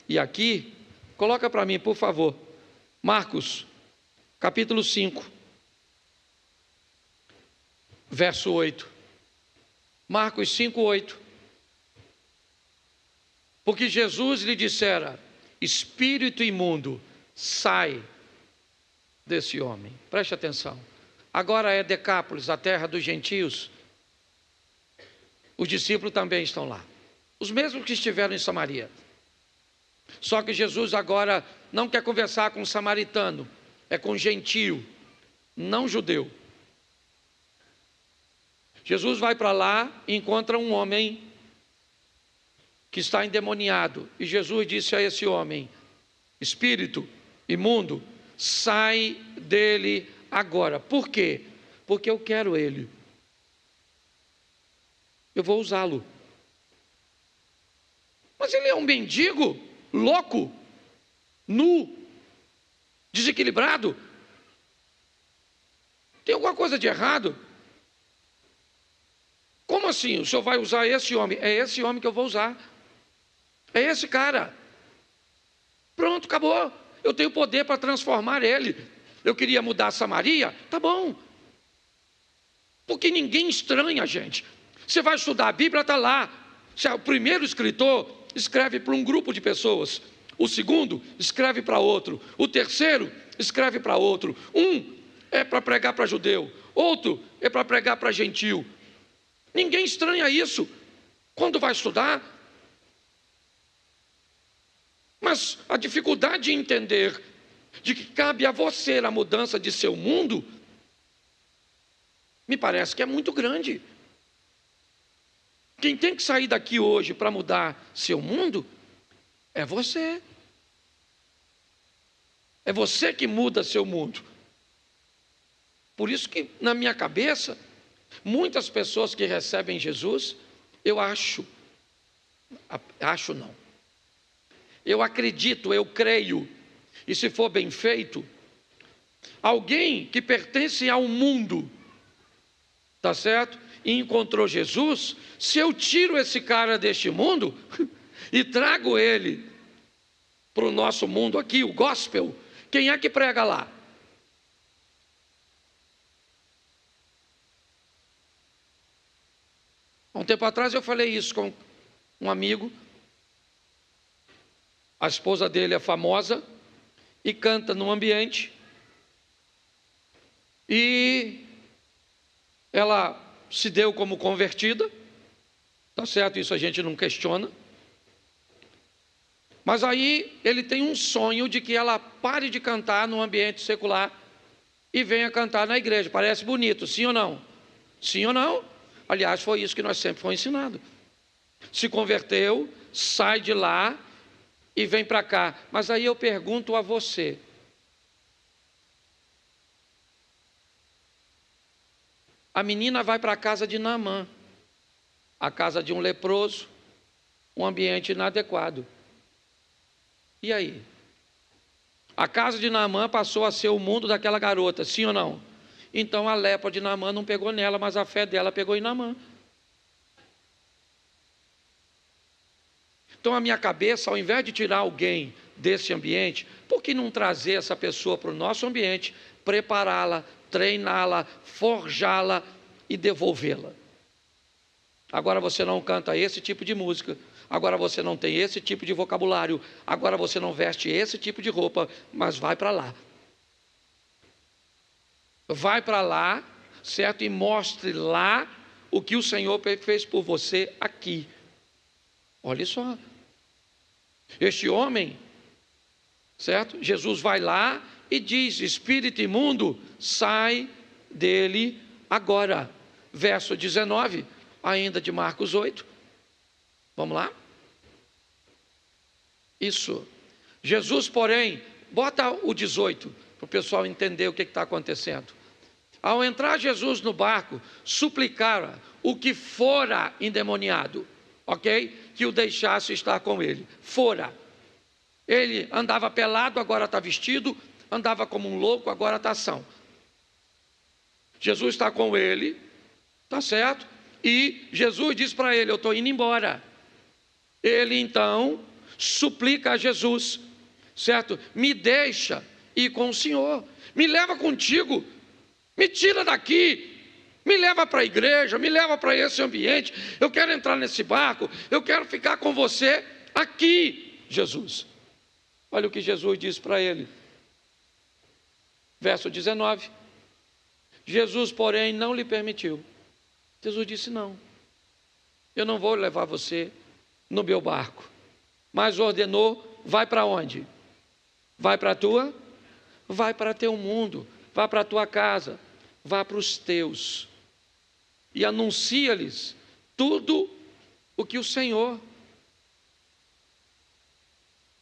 E aqui, coloca para mim, por favor, Marcos, capítulo 5, verso 8. Marcos 5, 8. Porque Jesus lhe dissera: espírito imundo, sai desse homem. Preste atenção. Agora é Decápolis, a terra dos gentios. Os discípulos também estão lá. Os mesmos que estiveram em Samaria. Só que Jesus agora não quer conversar com o samaritano, é com o gentio, não judeu. Jesus vai para lá e encontra um homem que está endemoniado. E Jesus disse a esse homem: espírito imundo, sai dele agora. Por quê? Porque eu quero ele. Eu vou usá-lo. Mas ele é um mendigo, louco, nu, desequilibrado. Tem alguma coisa de errado? Como assim? O senhor vai usar esse homem? É esse homem que eu vou usar. É esse cara. Pronto, acabou. Eu tenho poder para transformar ele. Eu queria mudar Samaria? Tá bom. Porque ninguém estranha a gente. Você vai estudar a Bíblia, está lá. O primeiro escritor escreve para um grupo de pessoas. O segundo escreve para outro. O terceiro escreve para outro. Um é para pregar para judeu. Outro é para pregar para gentil. Ninguém estranha isso quando vai estudar. Mas a dificuldade de entender de que cabe a você a mudança de seu mundo, me parece que é muito grande. Quem tem que sair daqui hoje para mudar seu mundo é você. É você que muda seu mundo. Por isso que na minha cabeça, muitas pessoas que recebem Jesus, eu acredito, eu creio, e se for bem feito, alguém que pertence ao mundo, tá certo? E encontrou Jesus, se eu tiro esse cara deste mundo e trago ele para o nosso mundo aqui, o gospel, quem é que prega lá? Há um tempo atrás eu falei isso com um amigo. A esposa dele é famosa e canta num ambiente. E ela se deu como convertida. Tá certo? Isso a gente não questiona. Mas aí ele tem um sonho de que ela pare de cantar no ambiente secular e venha cantar na igreja. Parece bonito, sim ou não? Sim ou não? Aliás, foi isso que nós sempre fomos ensinados. Se converteu, sai de lá e vem para cá. Mas aí eu pergunto a você: a menina vai para a casa de Naamã, a casa de um leproso, um ambiente inadequado. E aí? A casa de Naamã passou a ser o mundo daquela garota, sim ou não? Então a lepra de Naamã não pegou nela, mas a fé dela pegou em Naamã. Então a minha cabeça, ao invés de tirar alguém desse ambiente, por que não trazer essa pessoa para o nosso ambiente, prepará-la, treiná-la, forjá-la e devolvê-la? Agora você não canta esse tipo de música, agora você não tem esse tipo de vocabulário, agora você não veste esse tipo de roupa, mas vai para lá. Vai para lá, certo? E mostre lá o que o Senhor fez por você aqui. Olha só. Este homem, certo? Jesus vai lá e diz: espírito imundo, sai dele Agora, verso 19, ainda de Marcos 8. Vamos lá? Isso. Jesus, porém, bota o 18, para o pessoal entender o que está acontecendo. Ao entrar Jesus no barco, suplicara o que fora endemoniado, ok? Que o deixasse estar com ele. Fora. Ele andava pelado, agora está vestido, andava como um louco, agora está são. Jesus está com ele, tá certo? E Jesus diz para ele: eu estou indo embora. Ele então suplica a Jesus, certo? Me deixa ir com o Senhor, me leva contigo, me tira daqui, me leva para a igreja, me leva para esse ambiente, eu quero entrar nesse barco, eu quero ficar com você aqui, Jesus. Olha o que Jesus diz para ele, verso 19. Jesus, porém, não lhe permitiu. Jesus disse: não, eu não vou levar você no meu barco, mas ordenou: vai para onde? Vai para teu mundo, vai para a tua casa, vá para os teus e anuncia-lhes tudo o que o Senhor,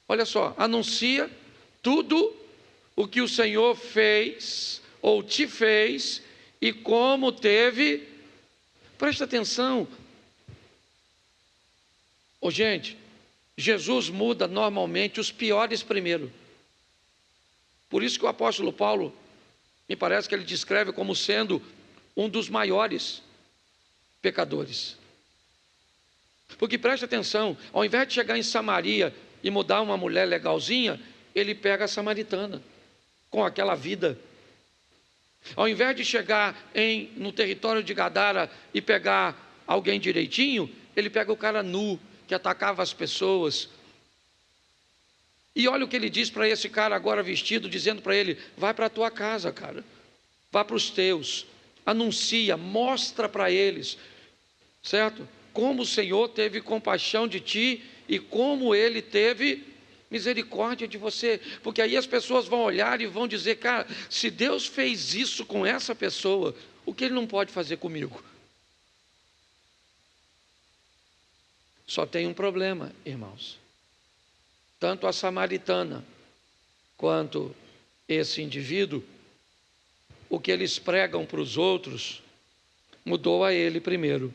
olha só, anuncia tudo o que o Senhor fez ou te fez e como teve. Presta atenção. Gente, Jesus muda normalmente os piores primeiro. Por isso que o apóstolo Paulo, me parece que ele descreve como sendo um dos maiores pecadores. Porque preste atenção, ao invés de chegar em Samaria e mudar uma mulher legalzinha, ele pega a samaritana, com aquela vida. Ao invés de chegar no território de Gadara e pegar alguém direitinho, ele pega o cara nu, que atacava as pessoas. E olha o que ele diz para esse cara agora vestido, dizendo para ele: vai para a tua casa, cara, vá para os teus, anuncia, mostra para eles, certo? Como o Senhor teve compaixão de ti e como Ele teve misericórdia de você, porque aí as pessoas vão olhar e vão dizer: cara, se Deus fez isso com essa pessoa, o que Ele não pode fazer comigo? Só tem um problema, irmãos. Tanto a samaritana quanto esse indivíduo, o que eles pregam para os outros mudou a ele primeiro.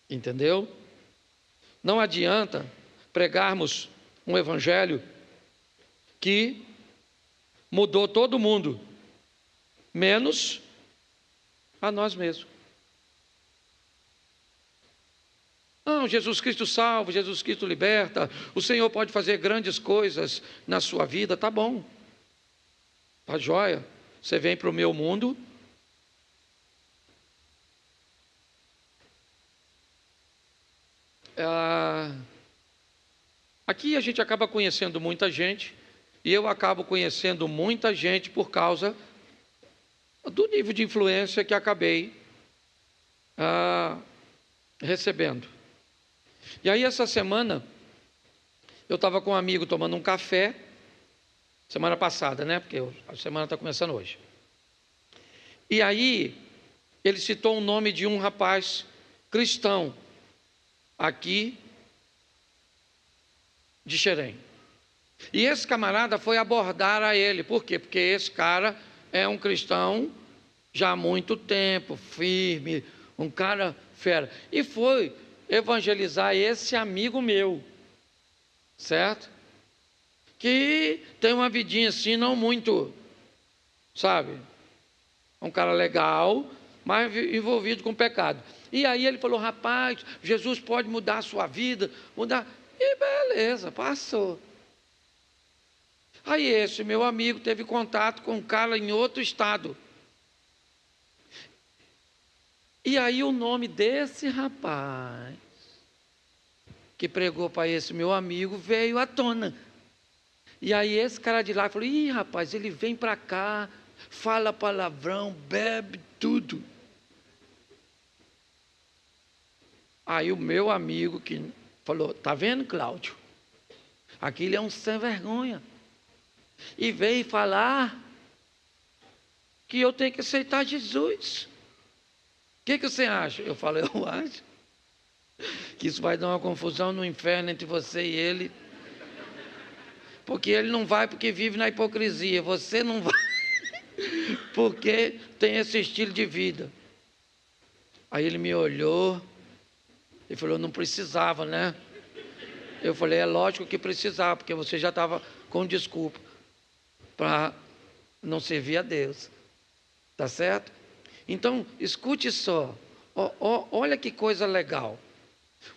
Entendeu? Não adianta pregarmos um evangelho que mudou todo mundo, menos a nós mesmos. Não, Jesus Cristo salva, Jesus Cristo liberta, o Senhor pode fazer grandes coisas na sua vida, tá bom, tá jóia. Você vem para o meu mundo, aqui a gente acaba conhecendo muita gente, e eu acabo conhecendo muita gente por causa do nível de influência que acabei recebendo. E aí essa semana, eu estava com um amigo tomando um café, semana passada, né? Porque a semana está começando hoje. E aí, ele citou o nome de um rapaz cristão, aqui de Xerém. E esse camarada foi abordar a ele. Por quê? Porque esse cara é um cristão já há muito tempo, firme, um cara fera. E foi evangelizar esse amigo meu, certo? Que tem uma vidinha assim, não muito, sabe? Um cara legal, mas envolvido com pecado. E aí ele falou: rapaz, Jesus pode mudar a sua vida, mudar. E beleza, passou. Aí esse meu amigo teve contato com um cara em outro estado. E aí o nome desse rapaz que pregou para esse meu amigo veio à tona. E aí esse cara de lá falou: ih, rapaz, ele vem para cá, fala palavrão, bebe tudo. Aí o meu amigo que falou: tá vendo, Cláudio? Aquele é um sem vergonha. E veio falar que eu tenho que aceitar Jesus. O que você acha? Eu falo, eu acho que isso vai dar uma confusão no inferno entre você e ele. Porque ele não vai porque vive na hipocrisia. Você não vai porque tem esse estilo de vida. Aí ele me olhou e falou, não precisava, né? Eu falei, é lógico que precisava, porque você já estava com desculpa para não servir a Deus. Tá certo? Então, escute só. Olha que coisa legal.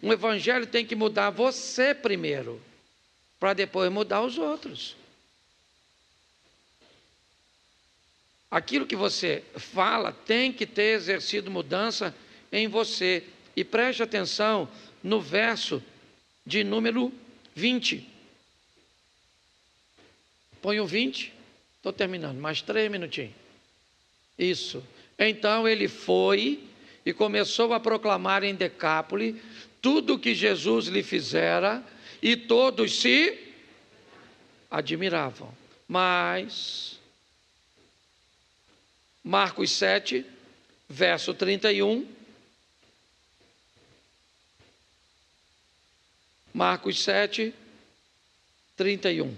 Um evangelho tem que mudar você primeiro, para depois mudar os outros. Aquilo que você fala tem que ter exercido mudança em você. E preste atenção no verso de número 20. Põe o 20. Estou terminando, mais 3 minutinhos. Isso. Então ele foi e começou a proclamar em Decápolis tudo o que Jesus lhe fizera, e todos se admiravam. Mas, Marcos 7, verso 31. Marcos 7, 31.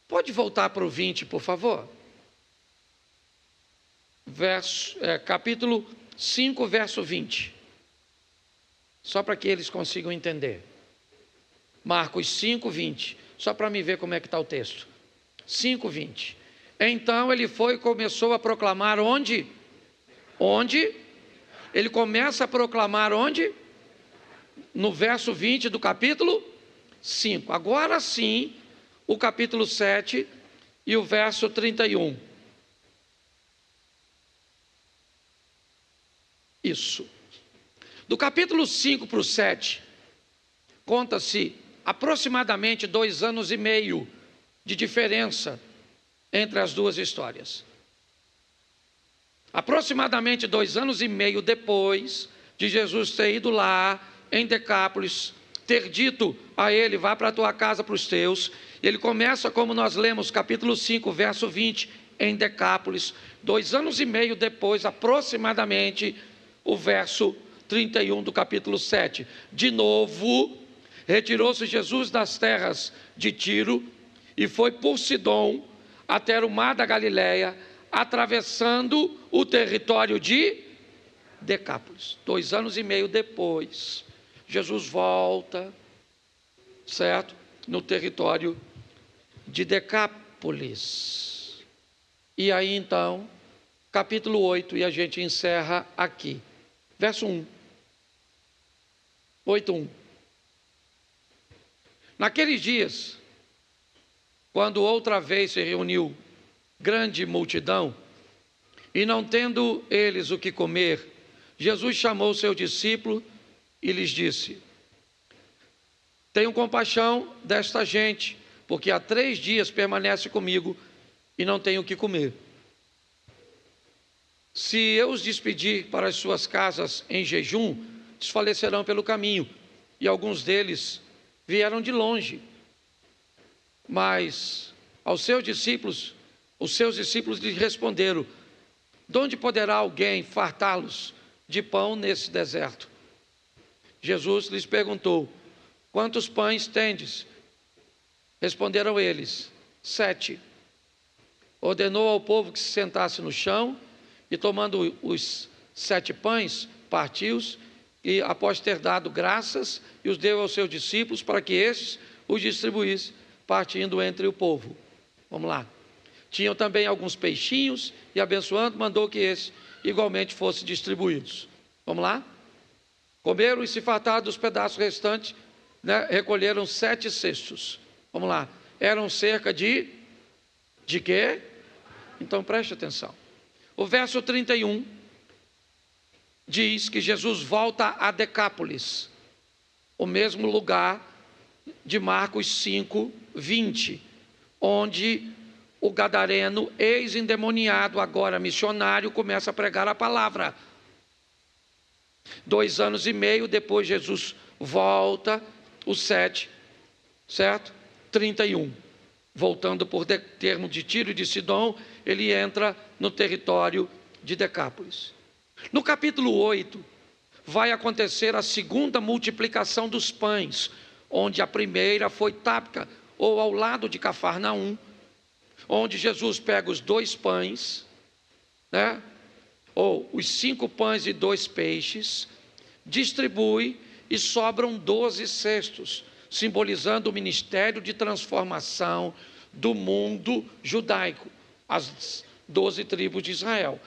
Pode voltar para o 20, por favor? Capítulo 5, verso 20. Só para que eles consigam entender. Marcos 5, 20. Só para me ver como é que está o texto. 5, 20. Então ele foi e começou a proclamar onde? Onde? Ele começa a proclamar onde? No verso 20 do capítulo 5. Agora sim, o capítulo 7 e o verso 31. Isso. Do capítulo 5 para o 7, conta-se aproximadamente 2 anos e meio de diferença entre as duas histórias. Aproximadamente 2 anos e meio depois de Jesus ter ido lá em Decápolis, ter dito a ele, vá para a tua casa, para os teus. Ele começa, como nós lemos, capítulo 5, verso 20, em Decápolis. 2 anos e meio depois, aproximadamente, o verso 31 do capítulo 7. De novo, retirou-se Jesus das terras de Tiro e foi por Sidom até o mar da Galileia, atravessando o território de Decápolis. 2 anos e meio depois, Jesus volta, certo? No território de Decápolis. E aí então, capítulo 8, e a gente encerra aqui. Verso 1. 8:1. Naqueles dias, quando outra vez se reuniu grande multidão, e não tendo eles o que comer, Jesus chamou seu discípulo e lhes disse: tenham compaixão desta gente, porque há 3 dias permanece comigo e não tenho o que comer. Se eu os despedir para as suas casas em jejum, desfalecerão pelo caminho, e alguns deles vieram de longe. Mas os seus discípulos lhes responderam: de onde poderá alguém fartá-los de pão nesse deserto? Jesus lhes perguntou: quantos pães tendes? Responderam eles: 7. Ordenou ao povo que se sentasse no chão, e tomando os 7 pães, partiu-os, e após ter dado graças, e os deu aos seus discípulos, para que estes os distribuíssem, partindo entre o povo. Vamos lá. Tinham também alguns peixinhos, e abençoando, mandou que esses igualmente fossem distribuídos. Vamos lá? Comeram e se fartaram dos pedaços restantes, né? Recolheram 7 cestos. Vamos lá. Eram cerca de quê? Então preste atenção. O verso 31 diz que Jesus volta a Decápolis, o mesmo lugar de Marcos 5, 20, onde o gadareno, ex-endemoniado, agora missionário, começa a pregar a palavra. 2 anos e meio depois, Jesus volta, o 7, certo? 31. voltando por termo de Tiro e de Sidom, ele entra no território de Decápolis. No capítulo 8, vai acontecer a segunda multiplicação dos pães, onde a primeira foi Tábita, ou ao lado de Cafarnaum, onde Jesus pega os 2 pães, né, ou os 5 pães e 2 peixes, distribui e sobram 12 cestos, simbolizando o ministério de transformação do mundo judaico, as 12 tribos de Israel,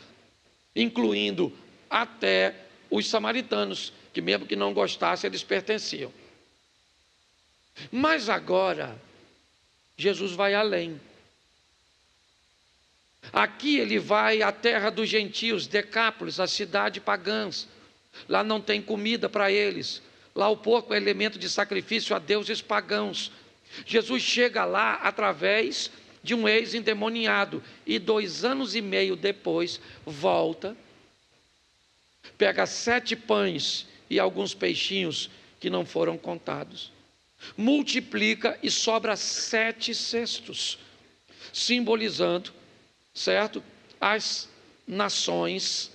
incluindo até os samaritanos, que mesmo que não gostassem, eles pertenciam. Mas agora, Jesus vai além. Aqui ele vai à terra dos gentios, Decápolis, a cidade pagãs. Lá não tem comida para eles. Lá o porco é elemento de sacrifício a deuses pagãos. Jesus chega lá através de um ex-endemoniado e 2 anos e meio depois volta, pega 7 pães e alguns peixinhos que não foram contados, multiplica e sobra 7 cestos, simbolizando, certo, as nações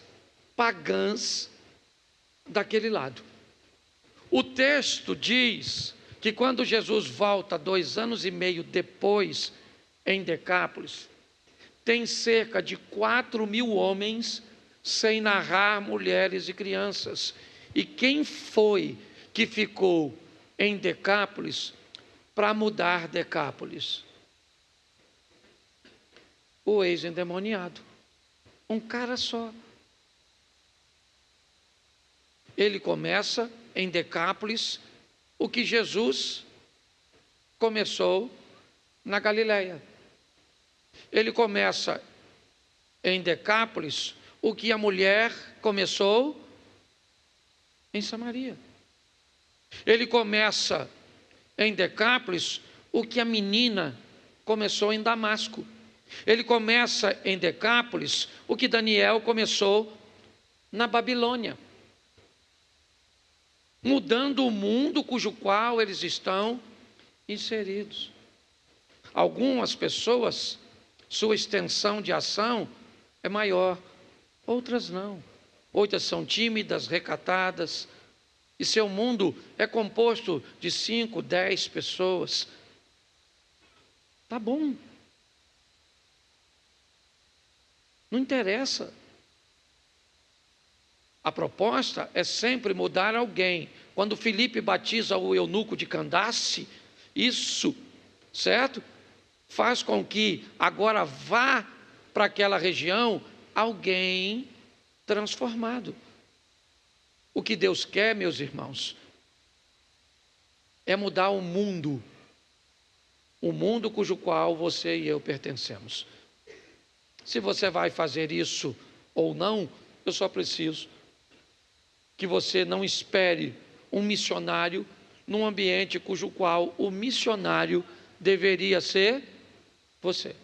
pagãs daquele lado. O texto diz que quando Jesus volta 2 anos e meio depois em Decápolis, tem cerca de 4.000 homens, sem narrar mulheres e crianças. E quem foi que ficou em Decápolis para mudar Decápolis? O ex-endemoniado. Um cara só. Ele começa em Decápolis o que Jesus começou na Galileia. Ele começa em Decápolis o que a mulher começou em Samaria. Ele começa em Decápolis o que a menina começou em Damasco. Ele começa em Decápolis o que Daniel começou na Babilônia, mudando o mundo cujo qual eles estão inseridos. Algumas pessoas, sua extensão de ação é maior, outras não. Outras são tímidas, recatadas, e seu mundo é composto de 5, 10 pessoas. Tá bom. Não interessa. A proposta é sempre mudar alguém. Quando Filipe batiza o eunuco de Candace, isso, certo? Faz com que agora vá para aquela região alguém transformado. O que Deus quer, meus irmãos, é mudar o mundo cujo qual você e eu pertencemos. Se você vai fazer isso ou não, eu só preciso que você não espere um missionário num ambiente cujo qual o missionário deveria ser você.